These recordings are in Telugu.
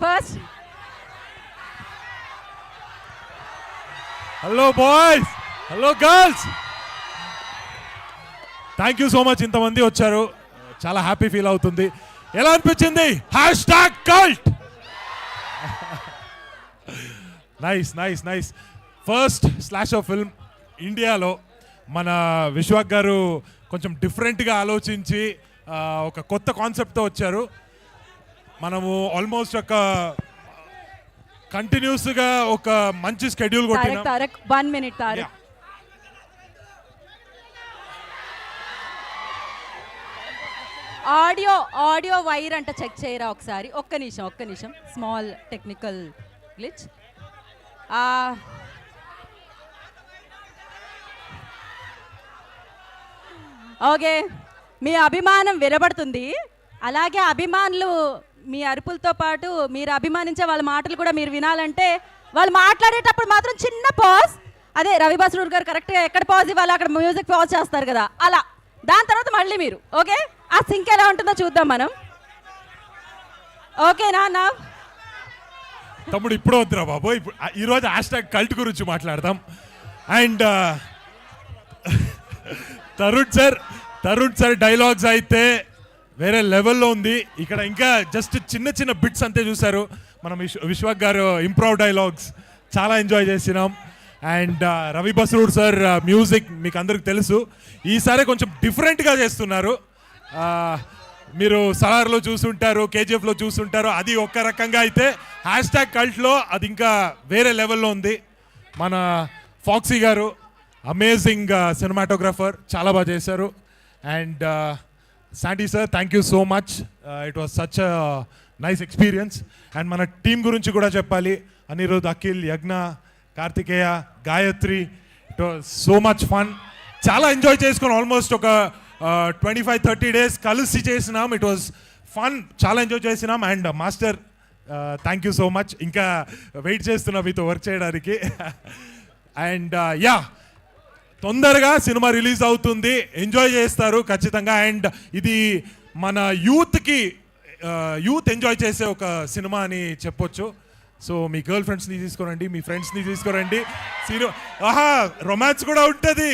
First hello boys, hello girls, thank you so much. ఇంతమంది వచ్చారు, చాలా హ్యాపీ ఫీల్ అవుతుంది. ఎలా అనిపించింది? #cult. Nice nice nice. First slasher film ఇండియాలో మన విశ్వాక్ గారు కొంచెం డిఫరెంట్గా ఆలోచించి ఒక కొత్త కాన్సెప్ట్తో వచ్చారు. మనము ఆల్మోస్ట్ ఒక కంటిన్యూస్గా ఒక మంచి స్కెడ్యూల్ కొట్టినాం. Tarak 1 minute Tarak. Audio wire అంట చెక్ చేయరా ఒకసారి. ఒక్క నిమిషం స్మాల్ టెక్నికల్ గ్లిచ్. ఓకే, మీ అభిమానం వినబడుతుంది. అలాగే అభిమానులు మీ అరుపులతో పాటు మీరు అభిమానించే వాళ్ళ మాటలు కూడా మీరు వినాలంటే వాళ్ళు మాట్లాడేటప్పుడు మాత్రం చిన్న పాజ్. అదే రవి బస్రూర్ గారు కరెక్ట్గా ఎక్కడ పాజ్ ఇవ్వాలి అక్కడ మ్యూజిక్ పాజ్ చేస్తారు కదా, అలా. దాని తర్వాత మళ్ళీ మీరు ఓకే, ఆ సింక్ ఎలా ఉంటుందో చూద్దాం మనం. ఓకేనా నా తమ్ముడు? ఇప్పుడు వద్దురా బాబు, ఇప్పుడు ఈరోజు #cult గురించి మాట్లాడదాం. అండ్ తరుణ్ సార్ డైలాగ్స్ అయితే వేరే లెవెల్లో ఉంది. ఇక్కడ ఇంకా జస్ట్ చిన్న చిన్న బిట్స్ అంతే చూసారు. మనం విశ్వాక్ గారు ఇంప్రూవ్ డైలాగ్స్ చాలా ఎంజాయ్ చేసినాం. And Ravi Basrur sir music మీకు అందరికి తెలుసు, ఈసారి కొంచెం డిఫరెంట్గా చేస్తున్నారు. మీరు సలార్లో చూసుంటారు, కేజీఎఫ్లో చూసుంటారు. అది ఒక్క రకంగా అయితే #cultలో అది ఇంకా వేరే లెవెల్లో ఉంది. మన ఫాక్సీ గారు అమేజింగ్ సినిమాటోగ్రాఫర్, చాలా బాగా చేశారు. And Sandy sir, thank you so much. It was such nice experience. And మన టీం గురించి కూడా చెప్పాలి. Anirudh, Akhil, Yagna, Karthikeya, Gayathri. It was so much fun. చాలా ఎంజాయ్ చేసుకుని ఆల్మోస్ట్ ఒక 25-30 days కలిసి చేసినాం. ఇట్ వాజ్ ఫన్, చాలా ఎంజాయ్ చేసినాం. And master, thank you so much. ఇంకా వెయిట్ చేస్తున్నా మీతో వర్క్ చేయడానికి. అండ్ యా, తొందరగా సినిమా రిలీజ్ అవుతుంది, ఎంజాయ్ చేస్తారు ఖచ్చితంగా. అండ్ ఇది మన యూత్ ఎంజాయ్ చేసే ఒక సినిమా అని చెప్పొచ్చు. సో మీ గర్ల్ ఫ్రెండ్స్ని తీసుకురండి, మీ ఫ్రెండ్స్ని తీసుకురండి. రొమాన్స్ కూడా ఉంటుంది,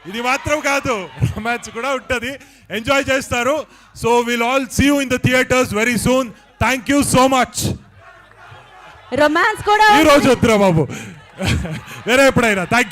ఇది మాత్రం కాదు, రొమాన్స్ కూడా ఉంటుంది, ఎంజాయ్ చేస్తారు. So will all see you in the theatres very soon. Thank you so much. Romance కూడా ఈ రోజు వద్దురా బాబు, వేరే ఎప్పుడైనా. Thank you.